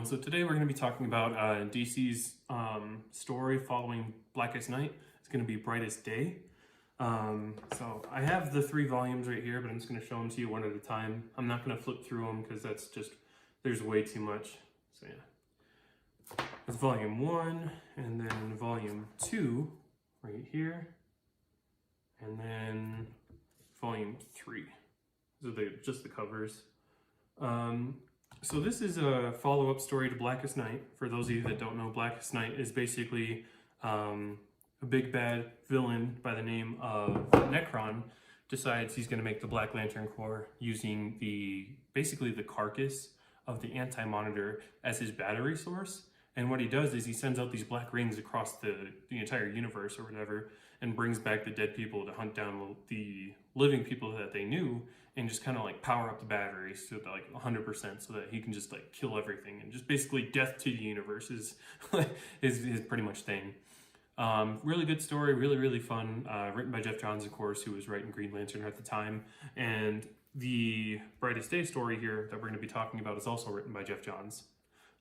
So today we're going to be talking about DC's story following Blackest Night. It's going to be Brightest Day. So I have the 3 volumes right here, but I'm just going to show them to you one at a time. I'm not going to flip through them because there's way too much. So yeah, that's volume 1, and then volume 2 right here, and then volume 3. So they're just the covers. So this is a follow-up story to Blackest Night. For those of you that don't know, Blackest Night is basically a big bad villain by the name of Necron decides he's going to make the Black Lantern Corps using basically the carcass of the Anti-Monitor as his battery source. And what he does is he sends out these black rings across the entire universe or whatever, and brings back the dead people to hunt down the living people that they knew, and just kind of like power up the batteries to like 100% so that he can just like kill everything, and just basically death to the universe is his pretty much thing. Really good story, really fun, written by Jeff Johns, of course, who was writing Green Lantern at the time. And the Brightest Day story here that we're going to be talking about is also written by Jeff Johns.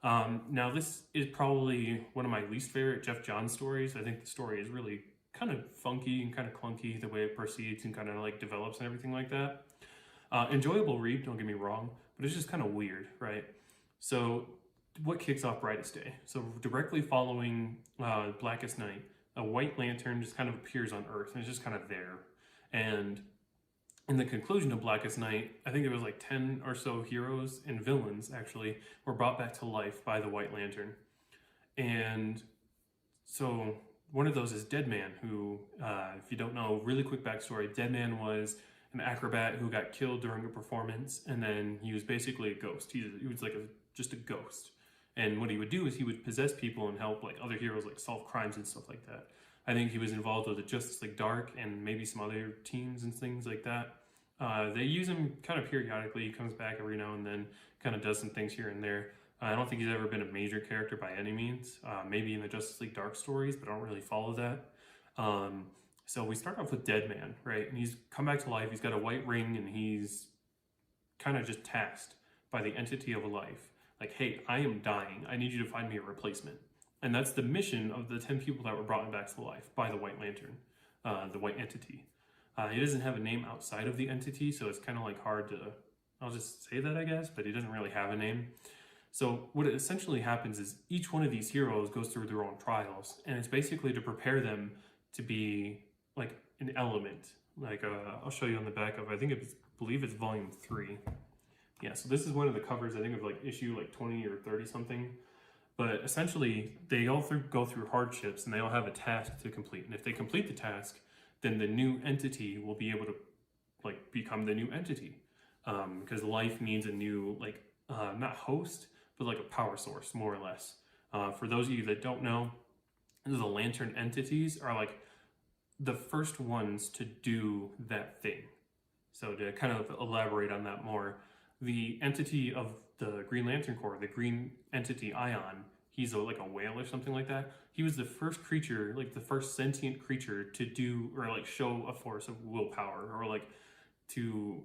Now this is probably one of my least favorite Jeff Johns stories. I think the story is really kind of funky and kind of clunky the way it proceeds and kind of like develops and everything like that. Enjoyable read, don't get me wrong, but it's just kind of weird, right? So what kicks off Brightest Day? So directly following Blackest Night, a white lantern just kind of appears on Earth, and it's just kind of there. And in the conclusion of Blackest Night, I think it was like 10 or so heroes and villains actually were brought back to life by the White Lantern. And so one of those is Deadman, who, if you don't know, really quick backstory, Deadman was an acrobat who got killed during a performance, and then he was basically a ghost. He was like just a ghost. And what he would do is he would possess people and help like other heroes like solve crimes and stuff like that. I think he was involved with the Justice League Dark and maybe some other teams and things like that. They use him kind of periodically. He comes back every now and then, kind of does some things here and there. I don't think he's ever been a major character by any means. Maybe in the Justice League Dark stories, but I don't really follow that. So we start off with Deadman, right? And he's come back to life. He's got a white ring, and he's kind of just tasked by the entity of life. Like, hey, I am dying. I need you to find me a replacement. And that's the mission of the 10 people that were brought back to life by the White Lantern, the white entity. He doesn't have a name outside of the entity, so it's kind of like hard to, I'll just say that, I guess, but he doesn't really have a name. So what essentially happens is each one of these heroes goes through their own trials, and it's basically to prepare them to be like an element. Like I'll show you on the back of, I believe it's volume 3. Yeah, so this is one of the covers, I think, of like issue like 20 or 30 something. But essentially, they all go through hardships, and they all have a task to complete. And if they complete the task, then the new entity will be able to like become the new entity. Because life needs a new, like, not host, but like a power source, more or less. For those of you that don't know, the Lantern entities are like the first ones to do that thing. So to kind of elaborate on that more, the entity of the Green Lantern Corps, the green entity Ion, he's like a whale or something like that. He was the first creature, like the first sentient creature to do or like show a force of willpower, or like to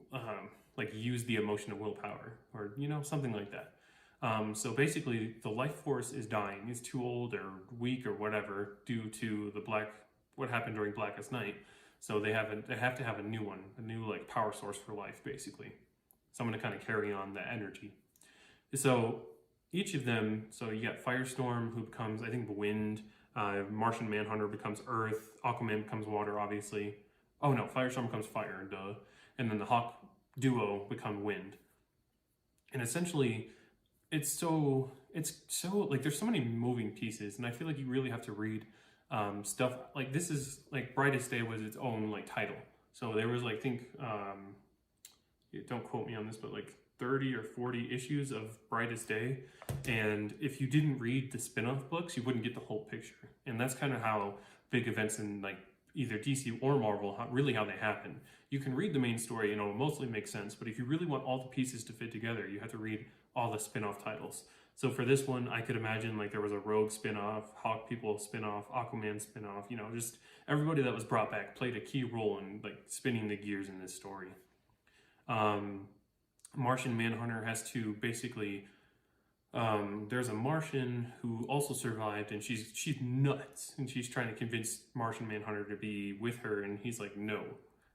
like use the emotion of willpower, or something like that. So basically the life force is dying. It's too old or weak or whatever due to what happened during Blackest Night. So they have to have a new one, a new like power source for life, basically. Someone to kind of carry on that energy. So each of them, so you got Firestorm, who becomes, I think, the wind. Martian Manhunter becomes earth. Aquaman becomes water, obviously. Oh no, Firestorm becomes fire, duh. And then the Hawk duo become wind. And essentially, it's so like there's so many moving pieces, and I feel like you really have to read stuff like this. Is like Brightest Day was its own like title. So there was like, I think, don't quote me on this, but like 30 or 40 issues of Brightest Day. And if you didn't read the spin-off books, you wouldn't get the whole picture. And that's kind of how big events in like either DC or Marvel, really how they happen. You can read the main story, it mostly makes sense. But if you really want all the pieces to fit together, you have to read all the spin-off titles. So for this one, I could imagine like there was a Rogue spin-off, Hawk People spin-off, Aquaman spin-off, just everybody that was brought back played a key role in like spinning the gears in this story. Martian Manhunter has to basically there's a Martian who also survived, and she's nuts, and she's trying to convince Martian Manhunter to be with her, and he's like, no.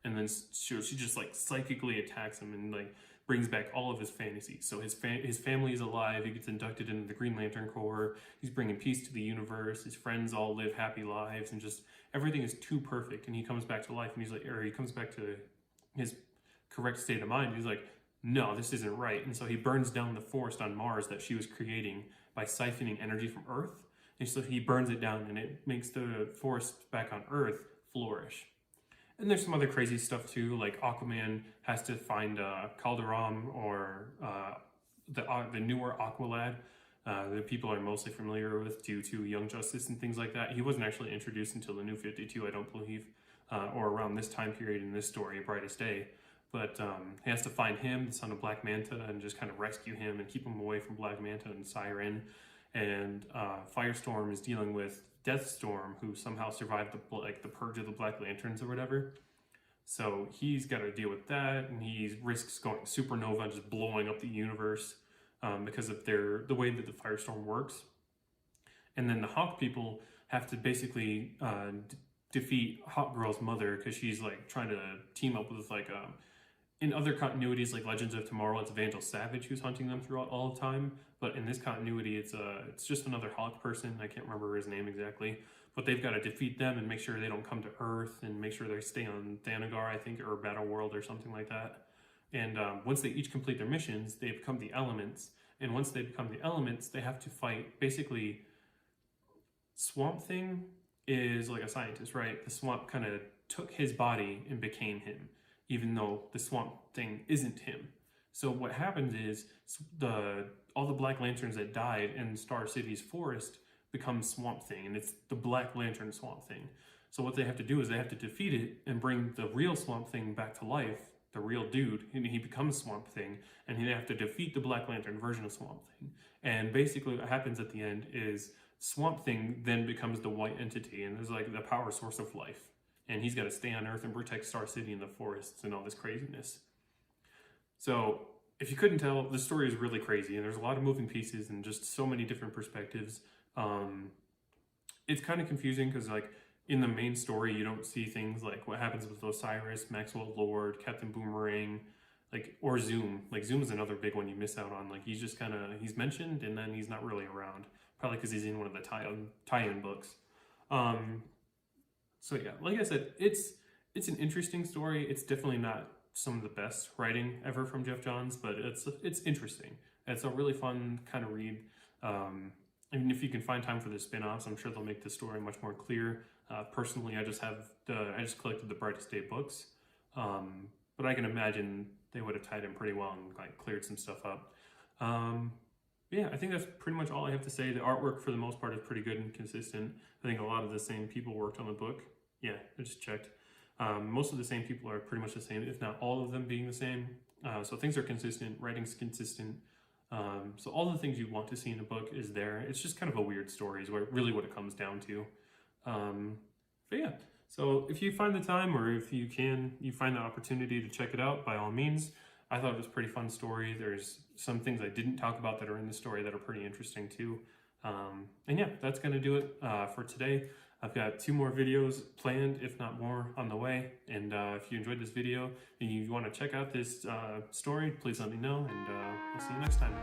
And then she just like psychically attacks him and like brings back all of his fantasies. So his family is alive. He gets inducted into the Green Lantern Corps. He's bringing peace to the universe. His friends all live happy lives, and just everything is too perfect. And he comes back to life, and he's like, or he comes back to his correct state of mind. He's like, no, this isn't right. And so he burns down the forest on Mars that she was creating by siphoning energy from Earth. And so he burns it down, and it makes the forest back on Earth flourish. And there's some other crazy stuff too, like Aquaman has to find Calderon, or the newer Aqualad that people are mostly familiar with due to Young Justice and things like that. He wasn't actually introduced until the New 52, I don't believe, or around this time period in this story, Brightest Day. But he has to find him, the son of Black Manta, and just kind of rescue him and keep him away from Black Manta and Siren. And Firestorm is dealing with Deathstorm, who somehow survived the purge of the Black Lanterns or whatever. So he's got to deal with that, and he risks going supernova and just blowing up the universe because of the way that the Firestorm works. And then the Hawk people have to basically defeat Hawkgirl's mother, because she's like trying to team up with like in other continuities like Legends of Tomorrow, it's Vandal Savage who's hunting them throughout all the time. But in this continuity, it's just another Hawk person. I can't remember his name exactly. But they've got to defeat them and make sure they don't come to Earth, and make sure they stay on Thanagar, I think, or Battle World or something like that. And once they each complete their missions, they become the Elements. And once they become the Elements, they have to fight basically. Swamp Thing is like a scientist, right? The Swamp kind of took his body and became him, even though the Swamp Thing isn't him. So what happens is all the Black Lanterns that died in Star City's forest become Swamp Thing, and it's the Black Lantern Swamp Thing. So what they have to do is they have to defeat it and bring the real Swamp Thing back to life, the real dude, and he becomes Swamp Thing, and they have to defeat the Black Lantern version of Swamp Thing. And basically what happens at the end is Swamp Thing then becomes the white entity, and there's like the power source of life. And he's got to stay on Earth and protect Star City and the forests and all this craziness. So, if you couldn't tell, the story is really crazy, and there's a lot of moving pieces and just so many different perspectives. It's kind of confusing because, like, in the main story, you don't see things like what happens with Osiris, Maxwell Lord, Captain Boomerang, like, or Zoom. Like, Zoom is another big one you miss out on. Like, he's just kind of, he's mentioned, and then he's not really around. Probably because he's in one of the tie-in books. So yeah, like I said, it's an interesting story. It's definitely not some of the best writing ever from Jeff Johns, but it's interesting. It's a really fun kind of read. I mean, if you can find time for the spin-offs, I'm sure they'll make the story much more clear. Personally, I just collected the Brightest Day books, but I can imagine they would have tied in pretty well and like cleared some stuff up. Yeah, I think that's pretty much all I have to say. The artwork, for the most part, is pretty good and consistent. I think a lot of the same people worked on the book. Yeah, I just checked. Most of the same people are pretty much the same, if not all of them being the same. So things are consistent, writing's consistent. So all the things you want to see in a book is there. It's just kind of a weird story is really what it comes down to. But yeah, so if you find the time, or if you find the opportunity to check it out, by all means. I thought it was a pretty fun story. There's some things I didn't talk about that are in the story that are pretty interesting too. And yeah, that's going to do it for today. I've got 2 more videos planned, if not more, on the way. And if you enjoyed this video and you want to check out this story, please let me know, and we'll see you next time.